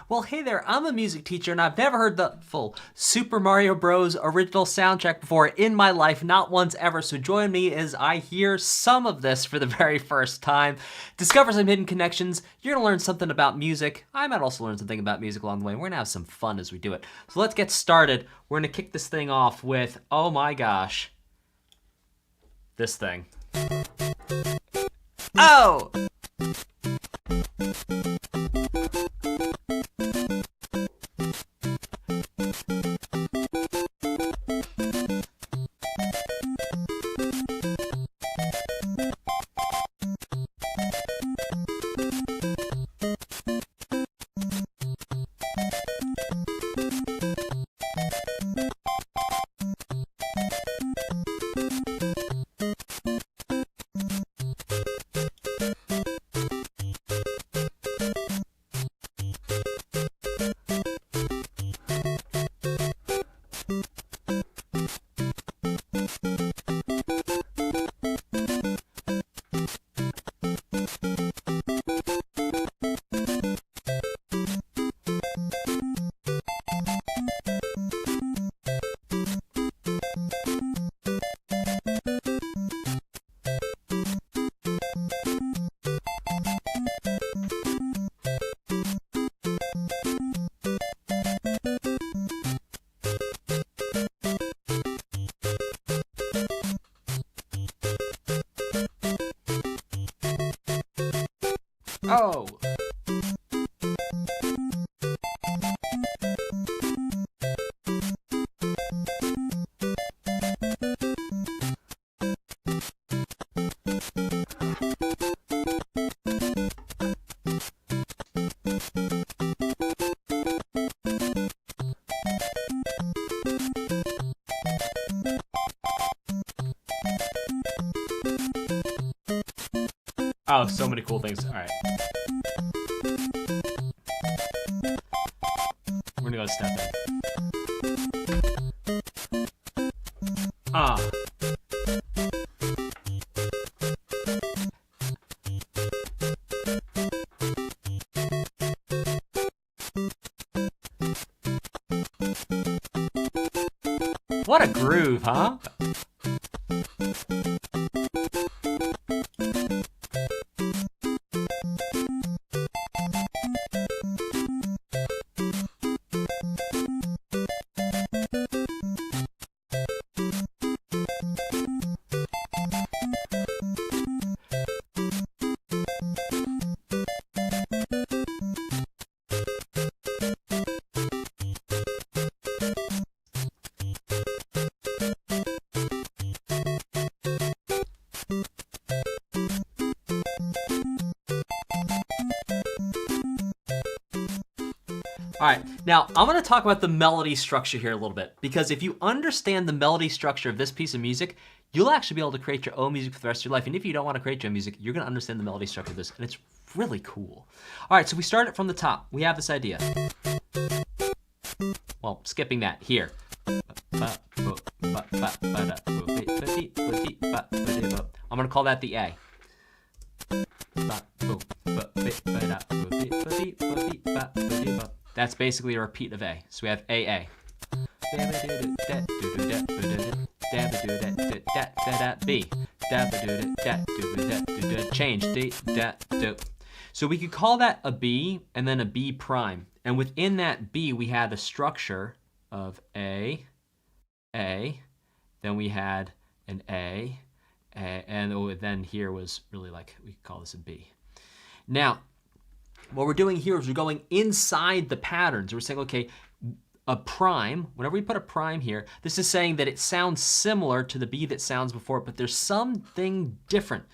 Well, hey there, I'm a music teacher and I've never heard the full Super Mario Bros. Original soundtrack before in my life, not once ever, so join me as I hear some of this for the very first time. Discover some hidden connections, you're gonna learn something about music. I might also learn something about music along the way. We're gonna have some fun as we do it. So let's get started. We're gonna kick this thing off with, oh my gosh, this thing. Oh! Oh! Oh, so many cool things. All right. We're gonna go step in. Ah. What a groove, huh? All right, now I'm gonna talk about the melody structure here a little bit, because if you understand the melody structure of this piece of music, you'll actually be able to create your own music for the rest of your life. And if you don't want to create your own music, you're gonna understand the melody structure of this, and it's really cool. All right, so we start it from the top. We have this idea. Well, skipping that, here. I'm gonna call that the A. That's basically a repeat of A. So we have AA. B. Change. So we could call that a B and then a B prime. And within that B, we had a structure of A, then we had an A, and then here was really like, we could call this a B. Now, what we're doing here is we're going inside the patterns. We're saying, okay, a prime, whenever we put a prime here, this is saying that it sounds similar to the B that sounds before it, but there's something different.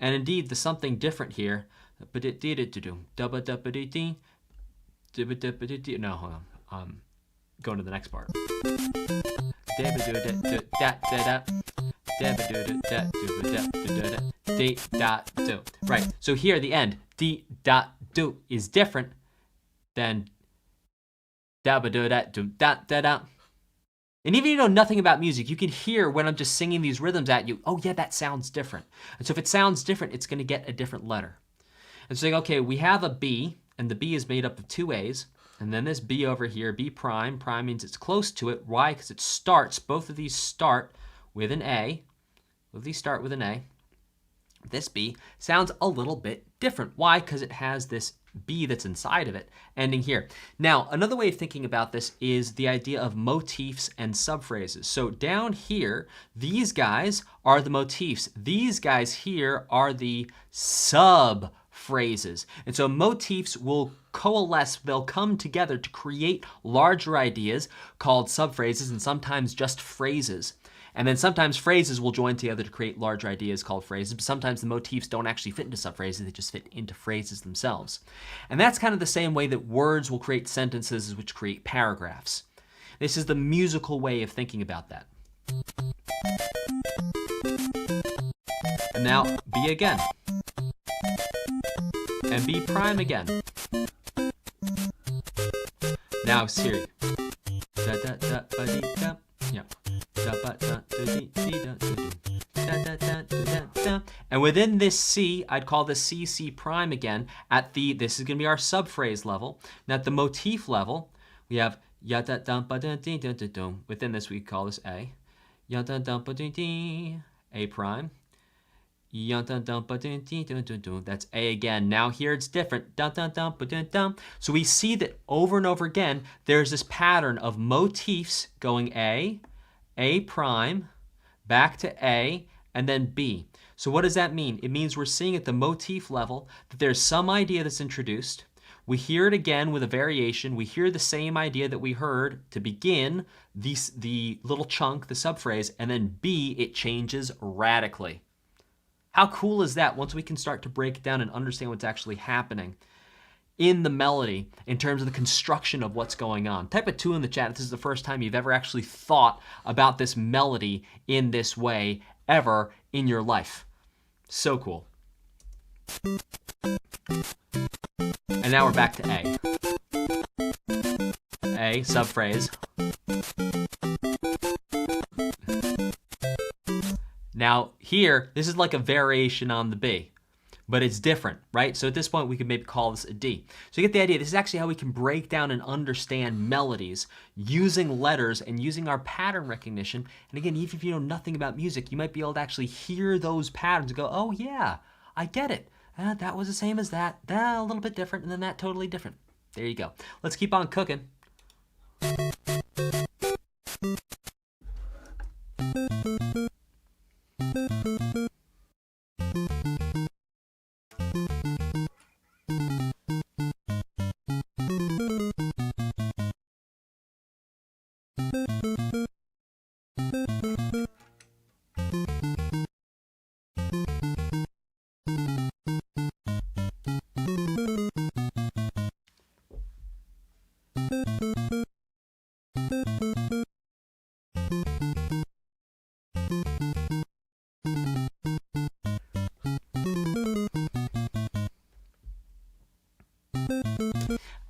And indeed, the something different here, no, hold on, going to the next part. Right, so here the end, D dot do is different than da ba do da do da da da. And even if you know nothing about music, you can hear when I'm just singing these rhythms at you, oh yeah, that sounds different. And so if it sounds different, it's gonna get a different letter. And so saying, okay, we have a B, and the B is made up of two A's, And then this B over here, B prime. Prime means it's close to it. Why? Because it starts, both of these start with an A. Both of these start with an A. This B sounds a little bit different. Why? Because it has this B that's inside of it ending here. Now, another way of thinking about this is the idea of motifs and subphrases. So down here, these guys are the motifs. These guys here are the subphrases. And so motifs will coalesce, they'll come together to create larger ideas called subphrases and sometimes just phrases. And then sometimes phrases will join together to create larger ideas called phrases, but sometimes the motifs don't actually fit into subphrases, they just fit into phrases themselves. And that's kind of the same way that words will create sentences which create paragraphs. This is the musical way of thinking about that. And now B again. And B prime again. Now Siri. Da da da ba dee da. Yeah. And within this C, I'd call this C, C prime again. This is going to be our subphrase level. Now at the motif level, we have ya da dum ba da dee da da dum. Within this, we call this A. Ya da dum ba dee dee. A prime. Ya da dum ba dee dee da da dum. That's A again. Now here it's different. Da da dum ba da dum. So we see that over and over again, there's this pattern of motifs going A prime, back to A, and then B. So what does that mean? It means we're seeing at the motif level that there's some idea that's introduced. We hear it again with a variation. We hear the same idea that we heard to begin the little chunk, the subphrase, and then B, it changes radically. How cool is that once we can start to break it down and understand what's actually happening in the melody in terms of the construction of what's going on? Type a 2 in the chat if this is the first time you've ever actually thought about this melody in this way ever in your life. So cool. And now we're back to A. A, subphrase. Now here, this is like a variation on the B, but it's different, right? So at this point, we could maybe call this a D. So you get the idea. This is actually how we can break down and understand melodies using letters and using our pattern recognition. And again, even if you know nothing about music, you might be able to actually hear those patterns and go, oh yeah, I get it. That was the same as that. That a little bit different, and then that totally different. There you go. Let's keep on cooking.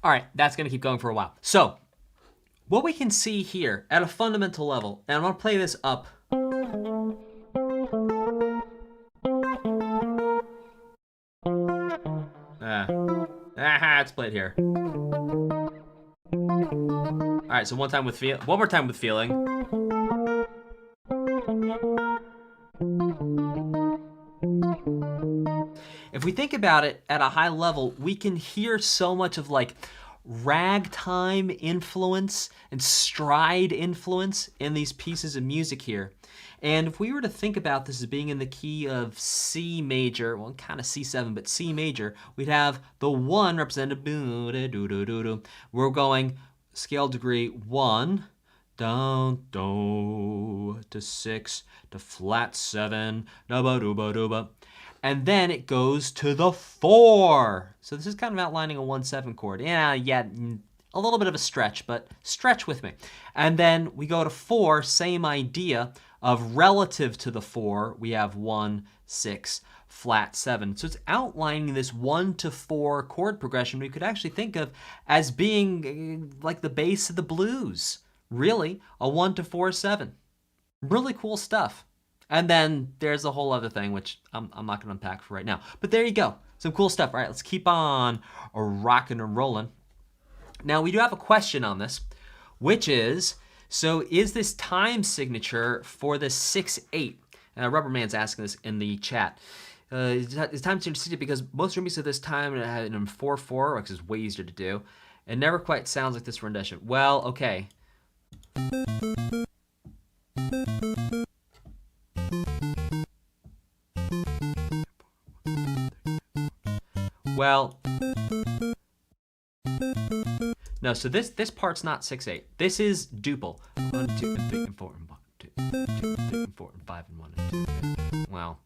All right, that's going to keep going for a while. So what we can see here at a fundamental level, and I'm going to play this up. Let's play it here. All right, so one more time with feeling. If we think about it at a high level, we can hear so much of like ragtime influence and stride influence in these pieces of music here. And if we were to think about this as being in the key of C major, well, kind of C7, but C major, we'd have the 1 represented. We're going scale degree 1, down, do, to 6, to flat 7, da-ba-do-ba-do-ba. And then it goes to the 4. So this is kind of outlining a 1-7 chord. Yeah, a little bit of a stretch, but stretch with me. And then we go to 4, same idea of relative to the 4, we have 1, 6, flat 7. So it's outlining this 1 to 4 chord progression we could actually think of as being like the bass of the blues. Really, a 1 to 4, 7. Really cool stuff. And then there's a whole other thing, which I'm not going to unpack for right now. But there you go. Some cool stuff. All right, let's keep on rocking and rolling. Now we do have a question on this, which is, so is this time signature for the 6/8? Rubberman's asking this in the chat. Is time signature because most remixes of this time had in 4/4, which is way easier to do. It never quite sounds like this rendition. Well, okay. Well, no, so this part's not 6/8. This is duple. 1, 2, and 3, and 4, and 1, 2, 2, and 3, and 4, and 5, and 1, and 2. Well,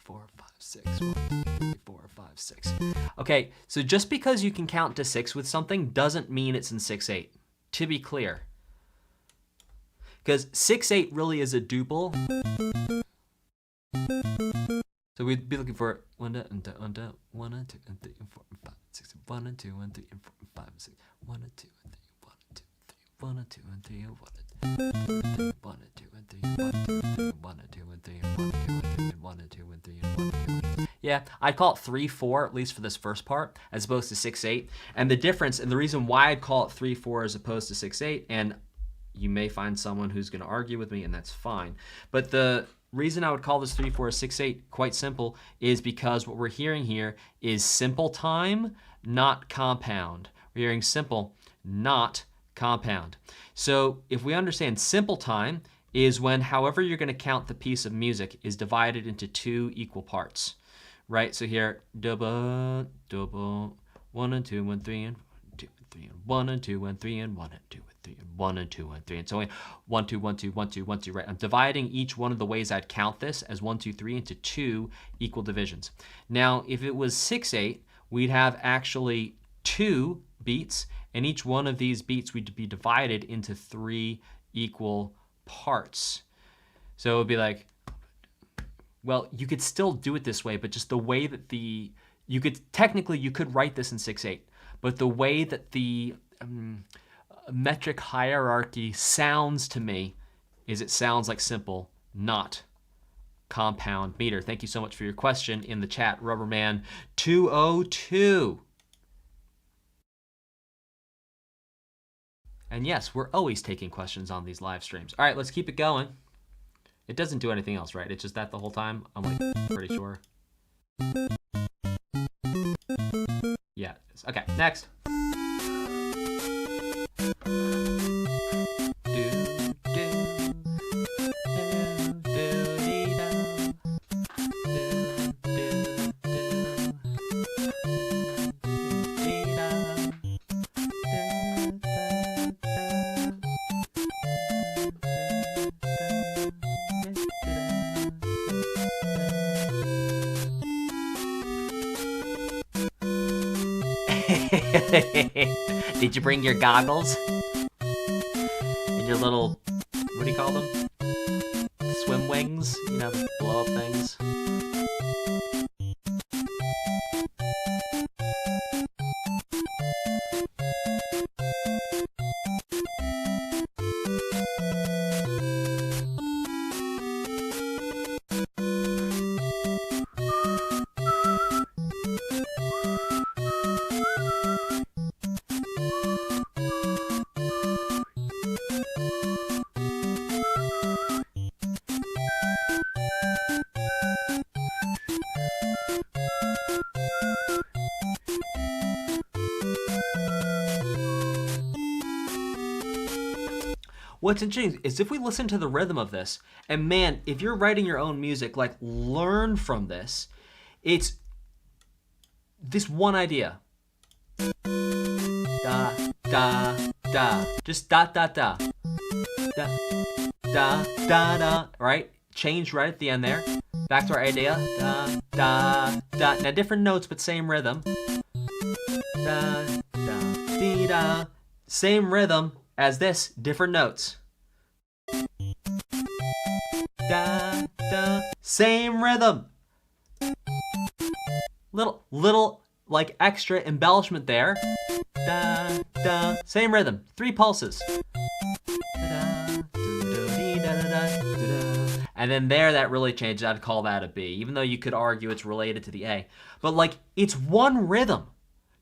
4, 5, 6. 1, 2, 3, 4, 5, 6. Okay, so just because you can count to 6 with something doesn't mean it's in 6/8. To be clear, because 6/8 really is a duple. So we'd be looking for 1 and 2 and 3 and 4 and 5 and 6. 1 and 2 and 3 and 4 and 5 and 6. 1 and 2 and 3. 1 and 2 and 3. 1 and 2 and 3 and 1 and 2. 1 and 2 and 3. 1 and 2 and 3. 1 and 2 and 3 and 1 and 2 and 3 and 1 and 2 and 3. Yeah, I'd call it 3/4 at least for this first part, as opposed to 6/8. And the difference, and the reason why I'd call it 3/4 as opposed to 6/8, and you may find someone who's going to argue with me, and that's fine. But the reason I would call this 3/4 6/8 quite simple is because what we're hearing here is simple time, not compound. We're hearing simple, not compound. So if we understand simple time is when however you're going to count the piece of music is divided into 2 equal parts, right? So here, double, double, 1 and 2 and 3 and 2 and 3 and 1 and 2 and 3 and 1 and 2 and 3 and 1 and 2 and 3 and so on. 1 2 1 2 1 2 1 2, right? I'm dividing each one of the ways I'd count this as 1 2 3 into 2 equal divisions. Now, if it was 6/8, we'd have actually 2 beats, and each one of these beats would be divided into 3 equal parts. So it would be like, well, you could still do it this way, but just the way that you could write this in 6/8, but the way that the metric hierarchy sounds to me is it sounds like simple, not compound meter. Thank you so much for your question in the chat, Rubberman 202. And yes, we're always taking questions on these live streams. All right, let's keep it going. It doesn't do anything else, right? It's just that the whole time? I'm like pretty sure. Yeah, it is. Okay, next. Did you bring your goggles? And your little, what do you call them? Swim wings? You know, the blow up things? What's interesting is if we listen to the rhythm of this, and man, if you're writing your own music, like learn from this. It's this one idea. Da, da, da. Just da, da, da. Da, da, da, da. Right? Change right at the end there. Back to our idea. Da, da, da. Now different notes, but same rhythm. Da, da, dee, da. Same rhythm as this, different notes. Da, da, same rhythm. Little like extra embellishment there. Da, da, same rhythm. 3 pulses. And then there, that really changed. I'd call that a B, even though you could argue it's related to the A. But like, it's one rhythm.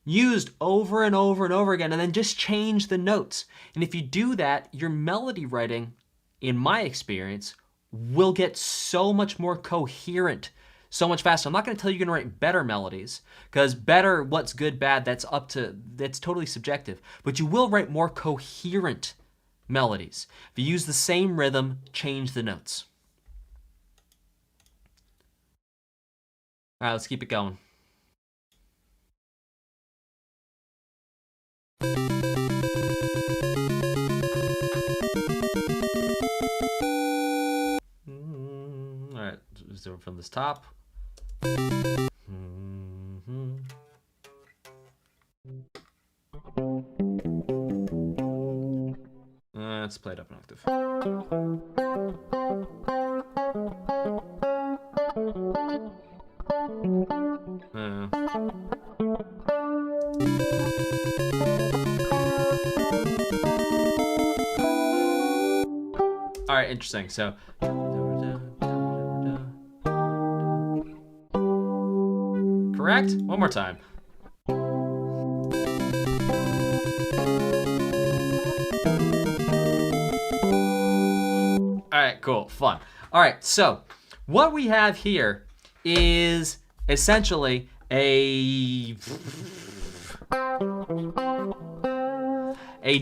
used over and over and over again, and then just change the notes. And if you do that, your melody writing, in my experience, will get so much more coherent, so much faster. I'm not going to tell you you're going to write better melodies, because better, what's good, bad, that's totally subjective. But you will write more coherent melodies. If you use the same rhythm, change the notes. All right, let's keep it going. All right, so from this top. Let's play it up an octave. All right, interesting. So, correct? One more time. All right, cool, fun. All right, so what we have here is essentially a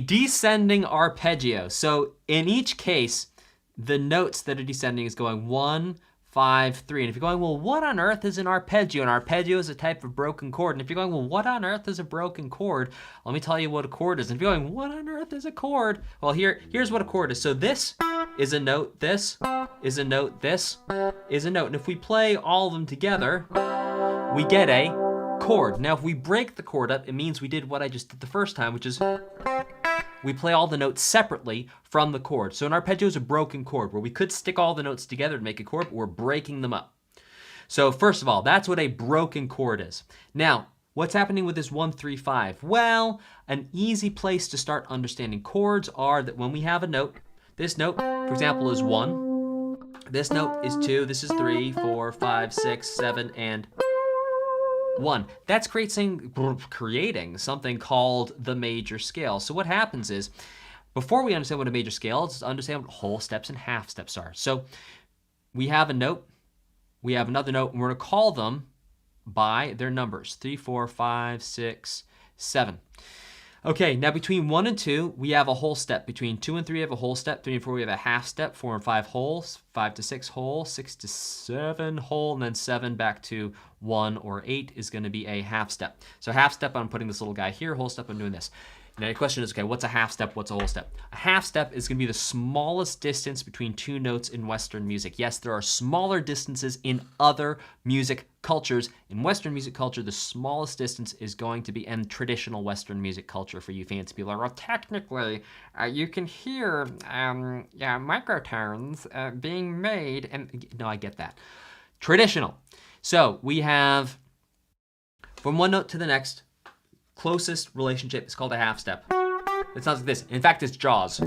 descending arpeggio. So in each case, the notes that are descending is going 1, 5, 3. And if you're going, well, what on earth is an arpeggio? An arpeggio is a type of broken chord. And if you're going, well, what on earth is a broken chord? Let me tell you what a chord is. And if you're going, what on earth is a chord? Well, here's what a chord is. So this is a note, this is a note, this is a note. And if we play all of them together, we get a chord. Now, if we break the chord up, it means we did what I just did the first time, which is we play all the notes separately from the chord. So an arpeggio is a broken chord, where we could stick all the notes together to make a chord, but we're breaking them up. So first of all, that's what a broken chord is. Now, what's happening with this 1, 3, 5? Well, an easy place to start understanding chords are that when we have a note, this note, for example, is 1. This note is 2. This is 3, 4, 5, 6, 7, and 1. That's creating something called the major scale. So what happens is, before we understand what a major scale is, let's understand what whole steps and half steps are. So we have a note, we have another note, and we're going to call them by their numbers, 3, 4, 5, 6, 7. Okay, now between 1 and 2, we have a whole step. Between 2 and 3, we have a whole step. 3 and 4, we have a half step. 4 and 5, whole. 5 to 6, whole. 6 to 7, whole. And then 7 back to 1 or 8 is going to be a half step. So half step, I'm putting this little guy here. Whole step, I'm doing this. Now your question is, okay, what's a half step? What's a whole step? A half step is going to be the smallest distance between two notes in Western music. Yes, there are smaller distances in other music cultures. In Western music culture, the smallest distance is going to be in traditional Western music culture. For you fancy people, well, technically, you can hear microtones being made. And no, I get that. Traditional. So we have from one note to the next, closest relationship is called a half step. It sounds like this. In fact, it's Jaws.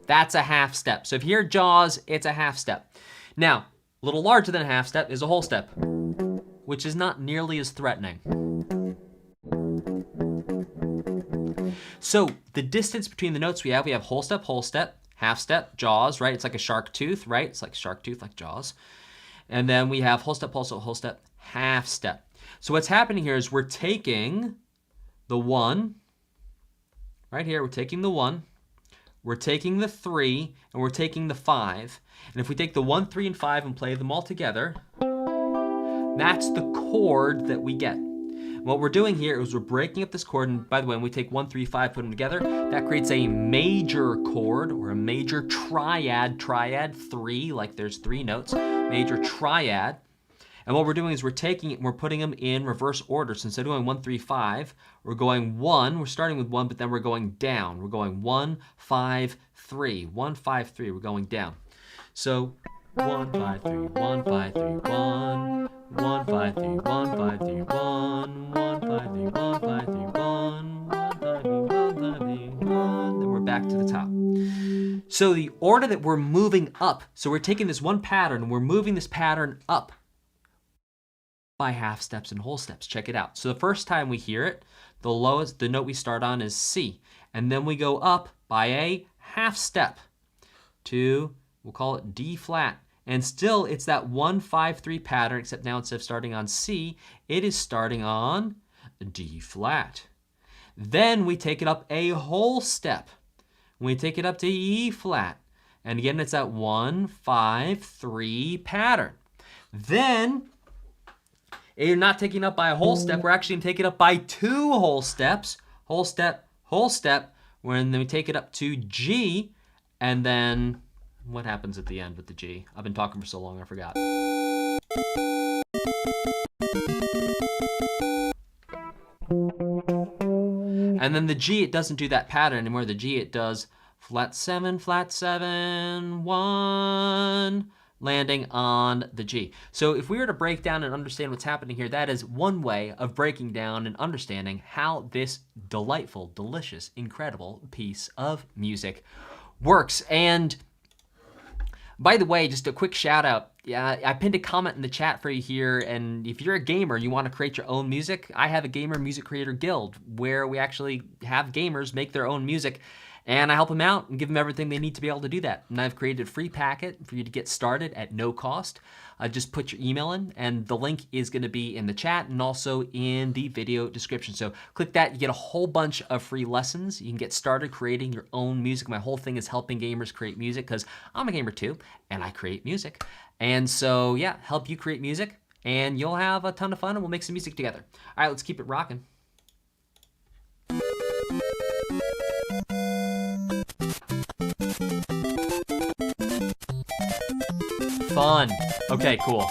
That's a half step. So if you hear Jaws, it's a half step. Now, a little larger than a half step is a whole step, which is not nearly as threatening. So the distance between the notes we have whole step, half step, Jaws, right? It's like a shark tooth, right? It's like shark tooth, like Jaws. And then we have whole step, whole step, half step. So what's happening here is we're taking the 1, right here, we're taking the 1, we're taking the 3, and we're taking the 5. And if we take the 1, 3, and 5 and play them all together, that's the chord that we get. What we're doing here is we're breaking up this chord, and by the way, when we take 1, 3, 5, put them together, that creates a major chord, or a major triad, 3, like there's 3 notes, major triad. And what we're doing is we're taking it and we're putting them in reverse order. So instead of going 1, 3, 5, we're going 1, we're starting with 1, but then we're going down. We're going 1, 5, 3, 1, 5, 3, we're going down. So 1, 5, 3, 1, 5, 3, 1, 1, 5, 3, 1, 5, 3, 1, 1, 5, 3, 1, 5, 3, 1, 1, 5, 3, 1, 5, 3, 1. Then we're back to the top. So the order that we're moving up, so we're taking this one pattern, we're moving this pattern up by half steps and whole steps. Check it out. So the first time we hear it, the note we start on is C. And then we go up by a half step to, we'll call it D flat. And still it's that 1, 5, 3 pattern, except now instead of starting on C, it is starting on D flat. Then we take it up a whole step. We take it up to E flat. And again, it's that 1, 5, 3 pattern. Then, you're not taking it up by a whole step. We're actually going to take it up by 2 whole steps. Whole step, whole step. When then we take it up to G. And then, what happens at the end with the G? I've been talking for so long, I forgot. And then the G, it doesn't do that pattern anymore. The G, it does flat 7, 1, landing on the G. So if we were to break down and understand what's happening here, that is one way of breaking down and understanding how this delightful, delicious, incredible piece of music works. And by the way, just a quick shout out. Yeah, I pinned a comment in the chat for you here, and if you're a gamer, you want to create your own music, I have a Gamer Music Creator Guild where we actually have gamers make their own music, and I help them out and give them everything they need to be able to do that. And I've created a free packet for you to get started at no cost. Just put your email in, and the link is going to be in the chat and also in the video description. So click that, you get a whole bunch of free lessons. You can get started creating your own music. My whole thing is helping gamers create music because I'm a gamer too, and I create music. And so, yeah, help you create music, and you'll have a ton of fun, and we'll make some music together. All right, let's keep it rocking. Fun. Okay, cool.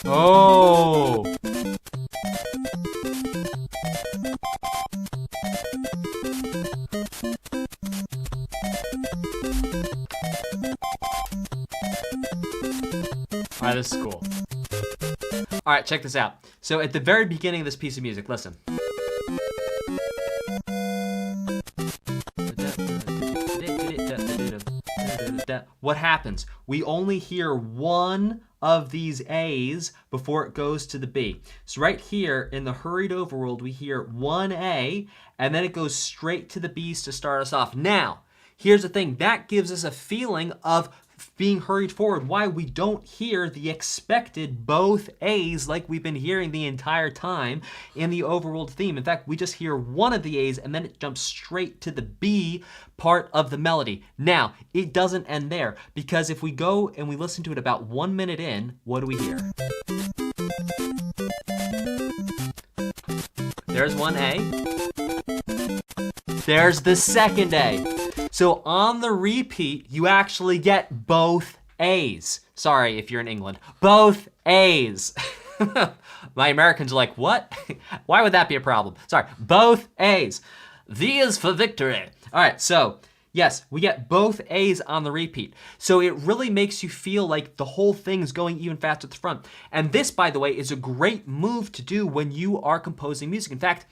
Oh! All right, this is cool. All right, check this out. So at the very beginning of this piece of music, listen. What happens? We only hear one of these A's before it goes to the B. So right here in the Hurried Overworld, we hear one A, and then it goes straight to the B's to start us off. Now, here's the thing. That gives us a feeling of being hurried forward, why we don't hear the expected both A's like we've been hearing the entire time in the Overworld theme. In fact, we just hear one of the A's and then it jumps straight to the B part of the melody. Now, it doesn't end there, because if we go and we listen to it about 1 minute in, what do we hear? There's one A. There's the second A. So on the repeat, you actually get both A's. Sorry if you're in England. Both A's. My Americans are like, what? Why would that be a problem? Sorry, both A's. V is for victory. All right, so yes, we get both A's on the repeat. So it really makes you feel like the whole thing's going even faster at the front. And this, by the way, is a great move to do when you are composing music. In fact,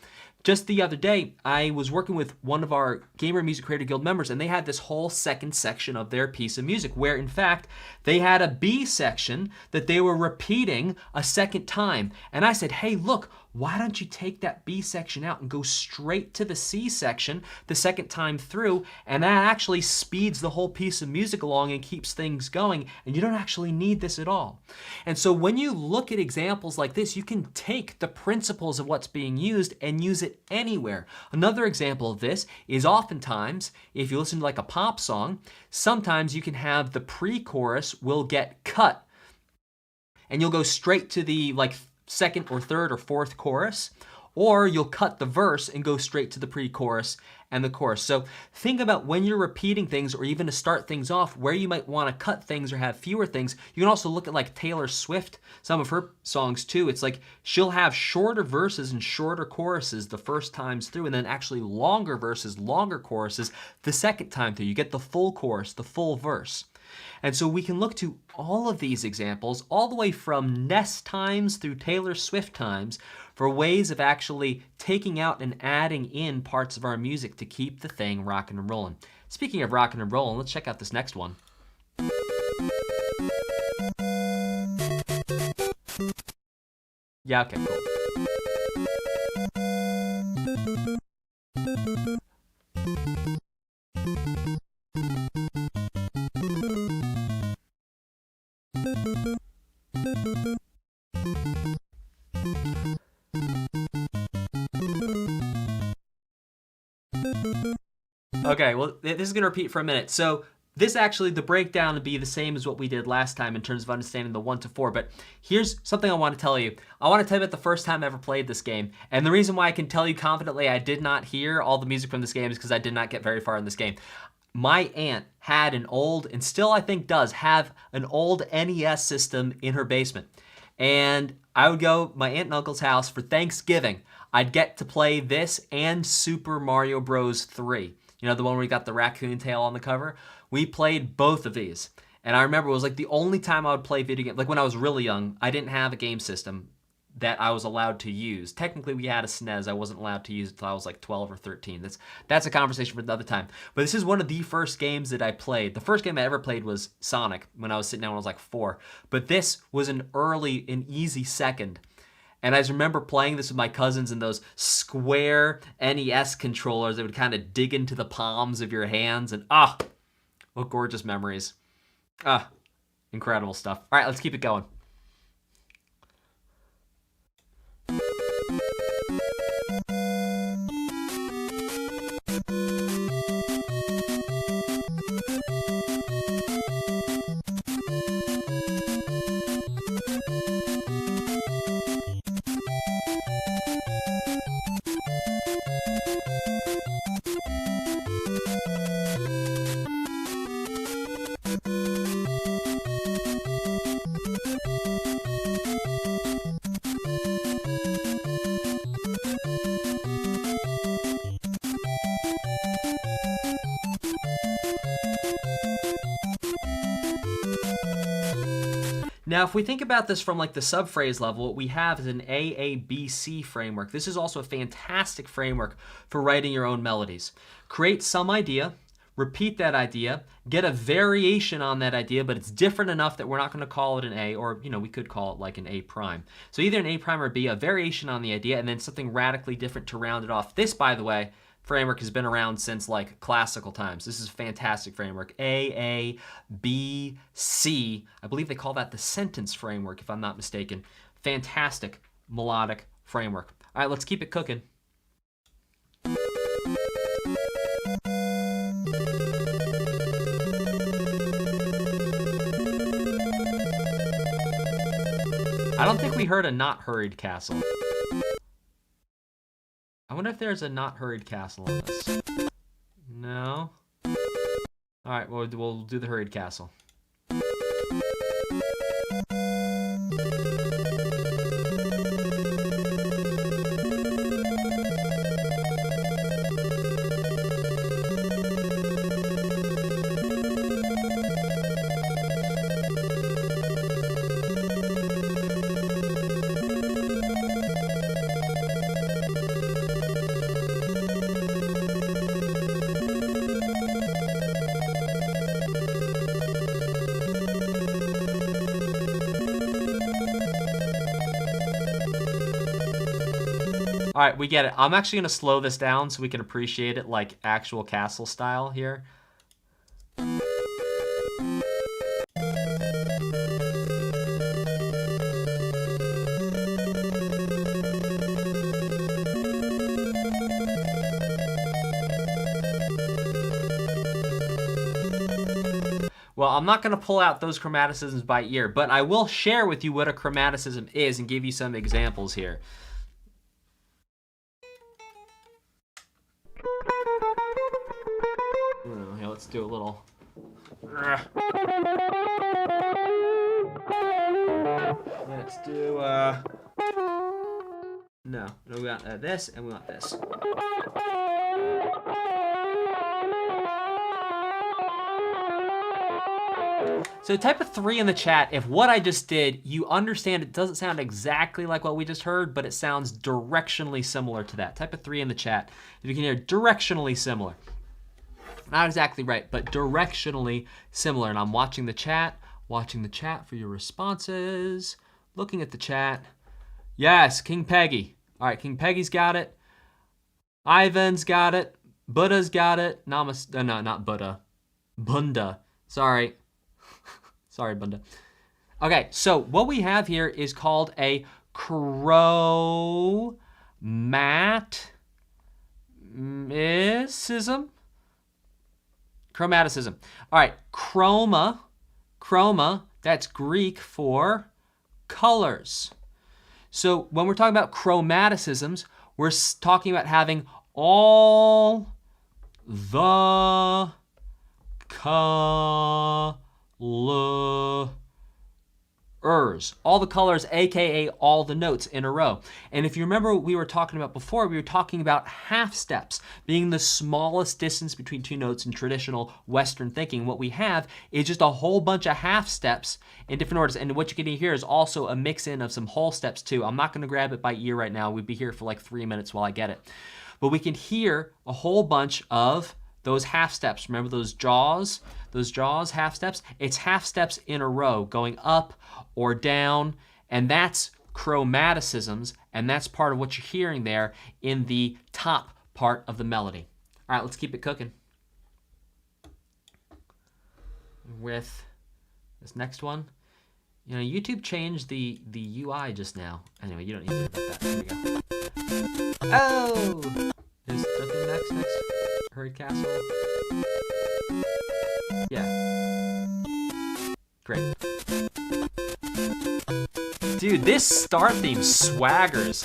just the other day, I was working with one of our Gamer Music Creator Guild members, and they had this whole second section of their piece of music where, in fact, they had a B section that they were repeating a second time. And I said, hey, look, why don't you take that B section out and go straight to the C section the second time through, and that actually speeds the whole piece of music along and keeps things going, and you don't actually need this at all. And so when you look at examples like this, you can take the principles of what's being used and use it anywhere. Another example of this is oftentimes, if you listen to like a pop song, sometimes you can have the pre-chorus will get cut, and you'll go straight to the like second or third or fourth chorus, or you'll cut the verse and go straight to the pre-chorus and the chorus. So think about when you're repeating things, or even to start things off, where you might want to cut things or have fewer things. You can also look at like Taylor Swift, some of her songs too. It's like she'll have shorter verses and shorter choruses the first times through, and then actually longer verses, longer choruses the second time through. You get the full chorus, the full verse. And so we can look to all of these examples, all the way from Ness times through Taylor Swift times, for ways of actually taking out and adding in parts of our music to keep the thing rocking and rolling. Speaking of rocking and rolling, let's check out this next one. Yeah, okay, cool. Okay, well, this is going to repeat for a minute. So this actually, the breakdown would be the same as what we did last time in terms of understanding the 1 to 4, but here's something I want to tell you. I want to tell you about the first time I ever played this game, and the reason why I can tell you confidently I did not hear all the music from this game is because I did not get very far in this game. My aunt had an old, and still I think does, have an old NES system in her basement. And I would go to my aunt and uncle's house for Thanksgiving. I'd get to play this and Super Mario Bros. 3. You know, the one where we got the raccoon tail on the cover? We played both of these. And I remember it was like the only time I would play video games. Like when I was really young, I didn't have a game system that I was allowed to use. Technically, we had a SNES. I wasn't allowed to use it until I was like 12 or 13. That's a conversation for another time. But this is one of the first games that I played. The first game I ever played was Sonic when I was sitting down when I was like 4. But this was an easy second. And I just remember playing this with my cousins in those square NES controllers that would kind of dig into the palms of your hands. And what gorgeous memories. Incredible stuff. All right, let's keep it going. Now, if we think about this from like the subphrase level, what we have is an AABC framework. This is also a fantastic framework for writing your own melodies. Create some idea, repeat that idea, get a variation on that idea, but it's different enough that we're not going to call it an A, or, you know, we could call it like an A prime. So either an A prime or B, a variation on the idea, and then something radically different to round it off. This, by the way, framework has been around since like classical times. This is a fantastic framework. A, B, C. I believe they call that the sentence framework, if I'm not mistaken. Fantastic melodic framework. All right, let's keep it cooking. I don't think we heard a not hurried castle. I wonder if there's a not hurried castle on this. No. All right, we'll do the hurried castle. All right, we get it. I'm actually gonna slow this down so we can appreciate it like actual castle style here. Well, I'm not gonna pull out those chromaticisms by ear, but I will share with you what a chromaticism is and give you some examples here. Here, let's do a little. Let's do no, we want this and we want this. So type a 3 in the chat if what I just did, you understand it doesn't sound exactly like what we just heard, but it sounds directionally similar to that. Type a 3 in the chat if you can hear directionally similar. Not exactly right, but directionally similar. And I'm watching the chat for your responses, looking at the chat. Yes, King Peggy. All right, King Peggy's got it. Ivan's got it. Buddha's got it. No, not Buddha. Bunda. Sorry. Sorry, Bunda. Okay, so what we have here is called a chromaticism. Chromaticism. All right, chroma, that's Greek for colors. So when we're talking about chromaticisms, we're talking about having all the colors. All the colors, aka all the notes in a row. And if you remember what we were talking about before, we were talking about half steps being the smallest distance between two notes in traditional Western thinking. What we have is just a whole bunch of half steps in different orders. And what you can hear is also a mix in of some whole steps too. I'm not gonna grab it by ear right now. We'd be here for like 3 minutes while I get it. But we can hear a whole bunch of those half steps. Remember those jaws, half steps? It's half steps in a row going up or down, and that's chromaticisms, and that's part of what you're hearing there in the top part of the melody. All right, let's keep it cooking with this next one. You know, YouTube changed the UI just now. Anyway, you don't need to think about that. Here we go. Oh! Is something next? Hurried Castle. Yeah. Great. Dude, this Star theme swaggers.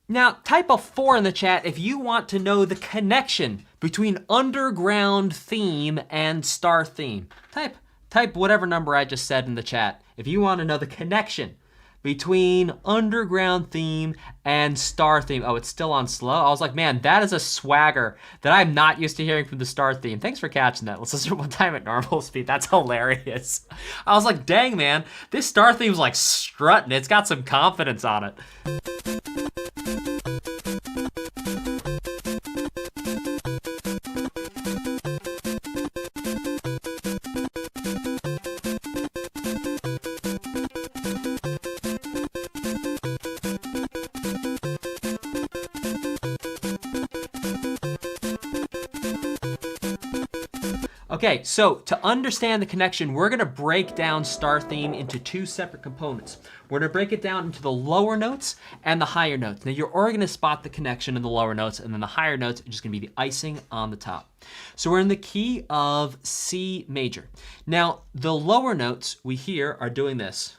Now, type a 4 in the chat if you want to know the connection between Underground theme and Star theme. Type whatever number I just said in the chat if you want to know the connection between Underground theme and Star theme. Oh, it's still on slow? I was like, man, that is a swagger that I'm not used to hearing from the Star theme. Thanks for catching that. Let's listen to one time at normal speed. That's hilarious. I was like, dang, man, this Star theme's like strutting. It's got some confidence on it. Okay, so to understand the connection, we're gonna break down Star theme into two separate components. We're gonna break it down into the lower notes and the higher notes. Now you're already gonna spot the connection in the lower notes, and then the higher notes are just gonna be the icing on the top. So we're in the key of C major. Now, the lower notes we hear are doing this.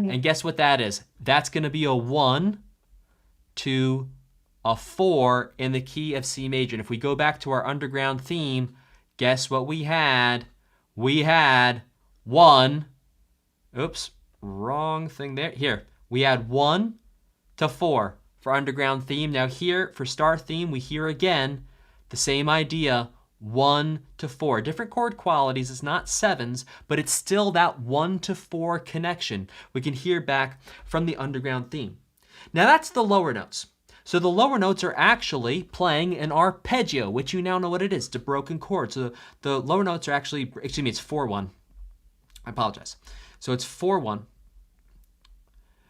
And guess what that is? That's gonna be a 1 to a 4 in the key of C major. And if we go back to our underground theme, guess what we had? We had 1. Oops, wrong thing there. Here, we had 1 to 4 for underground theme. Now here, for star theme, we hear again the same idea, 1 to 4. Different chord qualities. It's not 7s, but it's still that 1 to 4 connection we can hear back from the underground theme. Now that's the lower notes. So the lower notes are actually playing an arpeggio, which you now know what it is. It's a broken chord. So the lower notes are actually, excuse me, it's 4-1. I apologize. So it's 4-1.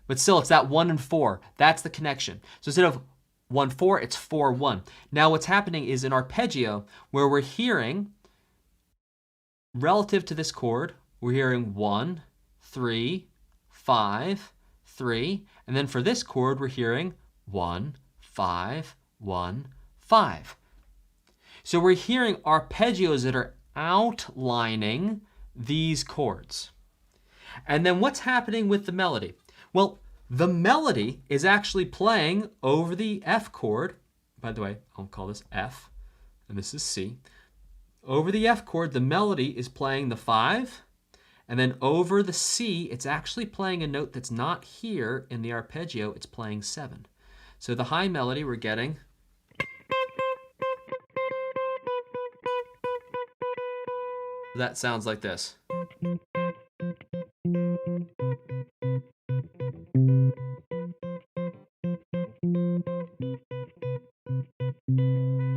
But still, it's that 1 and 4. That's the connection. So instead of 1-4, it's 4-1. Now what's happening is an arpeggio where we're hearing, relative to this chord, we're hearing 1, 3, 5, 3. And then for this chord, we're hearing 1, 5, 1, 5. So we're hearing arpeggios that are outlining these chords. And then what's happening with the melody? Well, the melody is actually playing over the F chord. By the way, I'll call this F, and this is C. Over the F chord, the melody is playing the 5, and then over the C, it's actually playing a note that's not here in the arpeggio. It's playing 7. So the high melody we're getting. That sounds like this.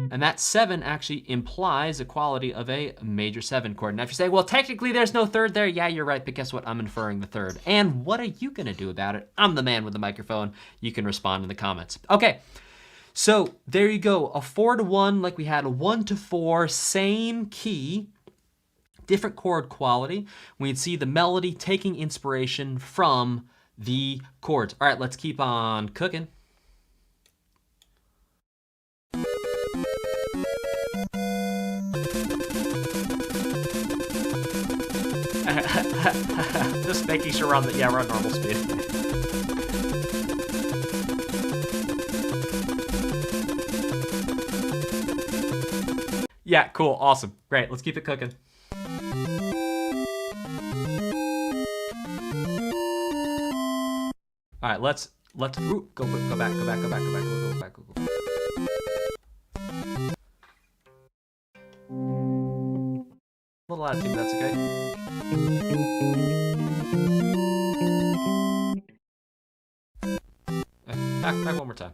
And that 7 actually implies the quality of a major 7 chord. Now if you say, well, technically there's no third there. Yeah, you're right, but guess what? I'm inferring the third. And what are you gonna do about it? I'm the man with the microphone. You can respond in the comments. Okay, so there you go. A 4-1, like we had a 1-4, same key, different chord quality. We'd see the melody taking inspiration from the chords. All right, let's keep on cooking. Just making sure we're on normal speed. Yeah, cool, awesome, great. Let's keep it cooking. All right, let's ooh, go back. A little out of tune, that's okay. Back one more time.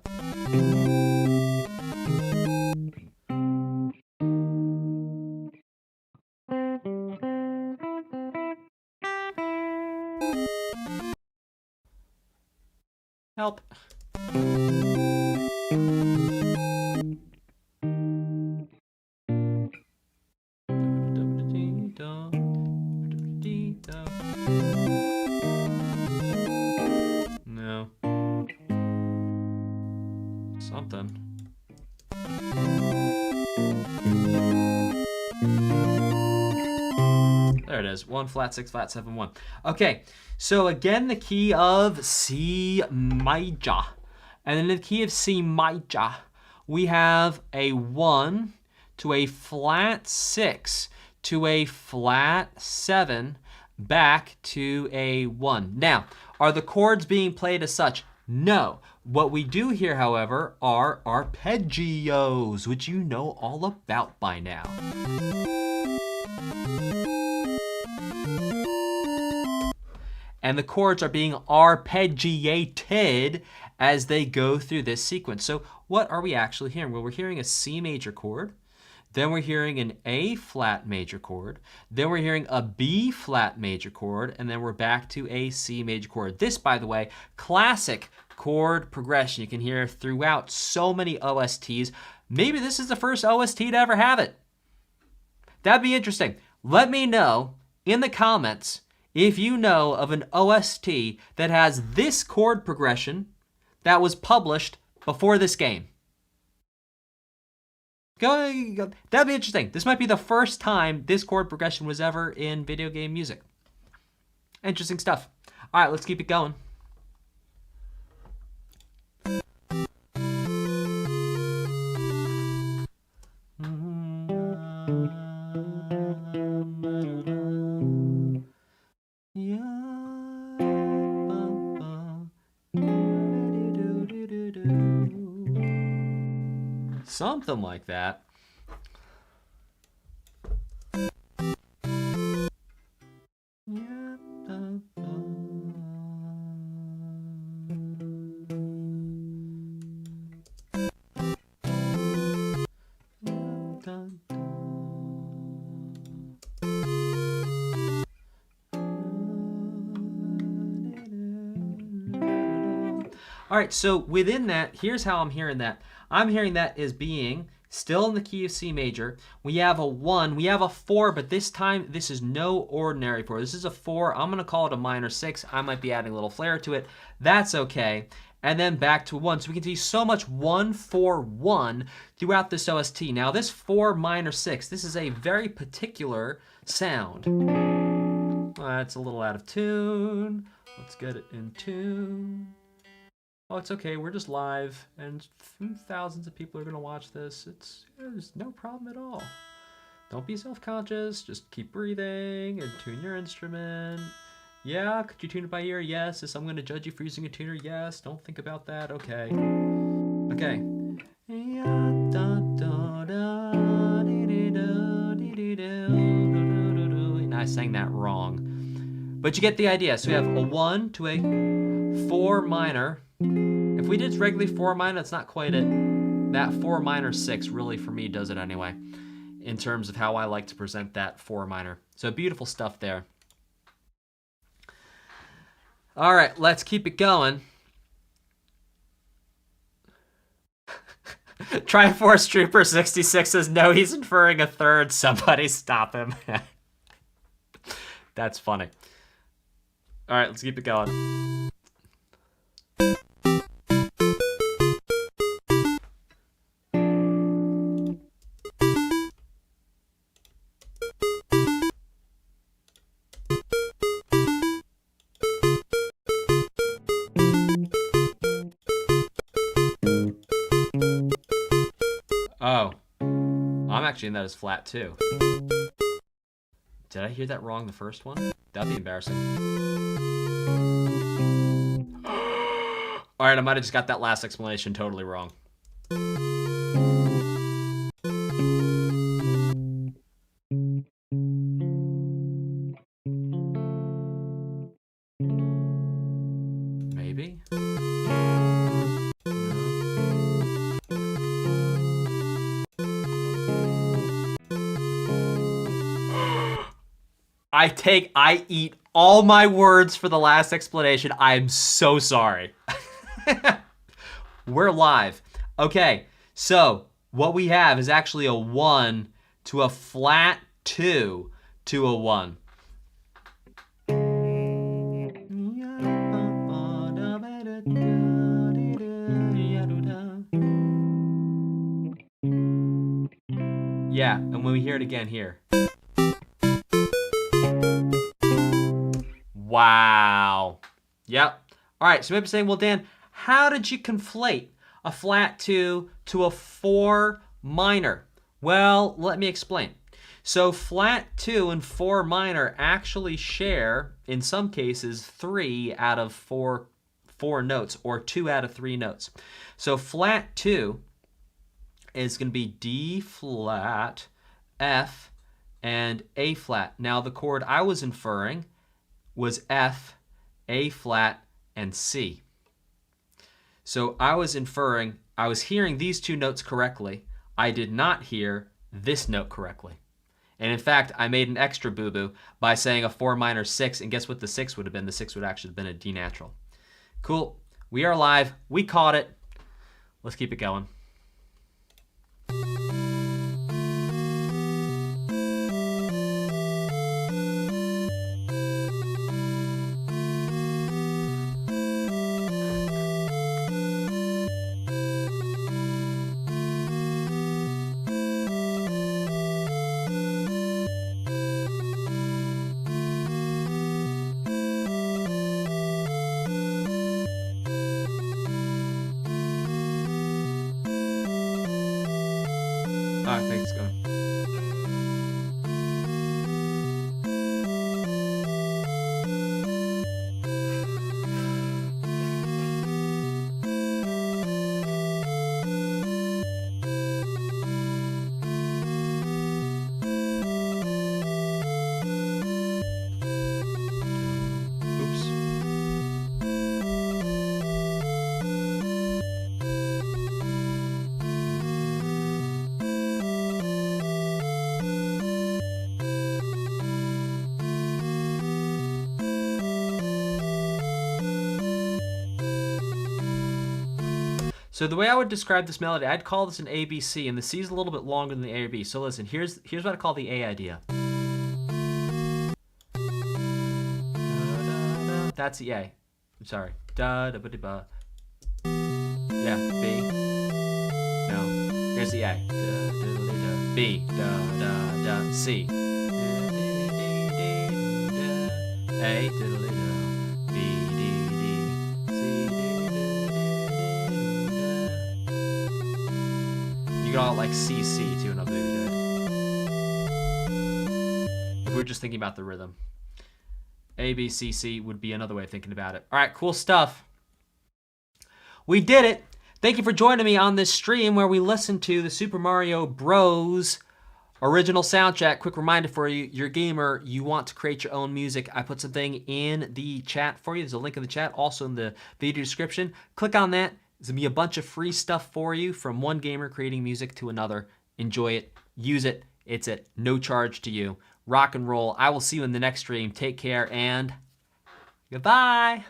Help. No. Something. There it is. 1 flat 6 flat 7 1. Okay, so again the key of C major. And in the key of C major, we have a 1 to a flat 6 to a flat 7 back to a 1. Now, are the chords being played as such? No. What we do here, however, are arpeggios, which you know all about by now. And the chords are being arpeggiated as they go through this sequence. So what are we actually hearing? Well, we're hearing a C major chord, then we're hearing an A flat major chord, then we're hearing a B flat major chord, and then we're back to a C major chord. This, by the way, classic chord progression you can hear throughout so many OSTs. Maybe this is the first OST to ever have it. That'd be interesting. Let me know in the comments if you know of an OST that has this chord progression that was published before this game. Go. That'd be interesting. This might be the first time this chord progression was ever in video game music. Interesting stuff. All right, let's keep it going. Something like that. All right, so within that, here's how I'm hearing that. I'm hearing that as being still in the key of C major. We have a 1, we have a 4, but this time this is no ordinary 4. This is a 4. I'm going to call it a minor 6. I might be adding a little flair to it. That's okay. And then back to 1. So we can see so much 1, 4, 1 throughout this OST. Now this 4 minor 6, this is a very particular sound. It's a little out of tune. Let's get it in tune. Oh, it's okay. We're just live, and thousands of people are going to watch this. There's no problem at all. Don't be self-conscious. Just keep breathing and tune your instrument. Yeah, could you tune it by ear? Yes. Is someone going to judge you for using a tuner? Yes. Don't think about that. Okay. Okay. And I sang that wrong. But you get the idea. So we have a 1 to a 4 minor. If we did regularly 4 minor, it's not quite it. That 4 minor 6 really for me does it anyway, in terms of how I like to present that 4 minor. So beautiful stuff there. All right, let's keep it going. Triforce Trooper 66 says, no, he's inferring a third. Somebody stop him. That's funny. All right, let's keep it going. Oh, I'm actually in that as flat too. Did I hear that wrong the first one? That'd be embarrassing. All right, I might have just got that last explanation totally wrong. Maybe? I eat all my words for the last explanation. I'm so sorry. We're live. Okay, so what we have is actually a 1 to a flat 2 to a 1. Yeah, and when we hear it again here. Wow. Yep. All right, so maybe saying, well, Dan, how did you conflate a flat 2 to a 4 minor? Well, let me explain. So flat 2 and 4 minor actually share, in some cases, 3 out of 4 notes, or 2 out of 3 notes. So flat 2 is going to be D flat, F, and A flat. Now the chord I was inferring was F, A flat, and C. So I was hearing these 2 notes correctly. I did not hear this note correctly. And in fact, I made an extra boo-boo by saying a 4 minor 6, and guess what the 6 would have been? The 6 would actually have been a D natural. Cool. We are live. We caught it. Let's keep it going. I think it's going. So the way I would describe this melody, I'd call this an A, B, C, and the C is a little bit longer than the A or B. So listen, here's what I call the A idea. That's the A. I'm sorry. Da da ba da ba. Yeah, B. No. Here's the A. Da, da, da, da. B. Da da da. C. A. Da, da, da, da. B. D. D. C. You can all like C C too, another way to do it. If we're just thinking about the rhythm. A, B, C, C would be another way of thinking about it. All right, cool stuff. We did it. Thank you for joining me on this stream where we listened to the Super Mario Bros. Original soundtrack. Quick reminder for you, you're a gamer, you want to create your own music. I put something in the chat for you. There's a link in the chat, also in the video description. Click on that. There's going to be a bunch of free stuff for you from one gamer creating music to another. Enjoy it. Use it. It's at no charge to you. Rock and roll. I will see you in the next stream. Take care and goodbye.